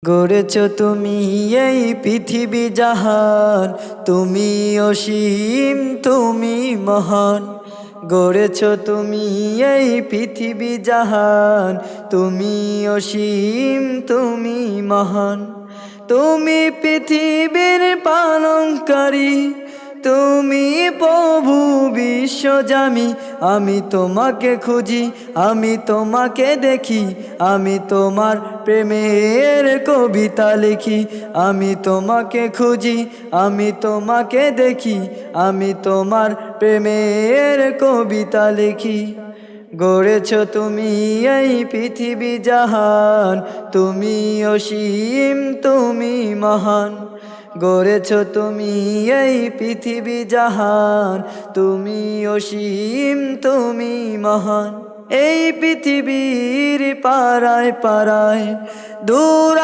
গড়েছ তুমি এই পৃথিবী জাহান, তুমি অসীম তুমি মহান। গড়েছ তুমি এই পৃথিবী জাহান, তুমি অসীম তুমি মহান। তুমি পৃথিবীর পালনকারী, তুমি প্রভু বিশ্বজামি। আমি তোমাকে খুঁজি, আমি তোমাকে দেখি, আমি তোমার প্রেমের কবিতা লিখি। আমি তোমাকে খুঁজি, আমি তোমাকে দেখি, আমি তোমার প্রেমের কবিতা লিখি। গড়েছ তুমি এই পৃথিবী জাহান, তুমি অসীম তুমি মহান। গড়েছ তুমি এই পৃথিবী জাহান, তুমি অসীম তুমি মহান। এই পৃথিবীর পারায় পারায় দূর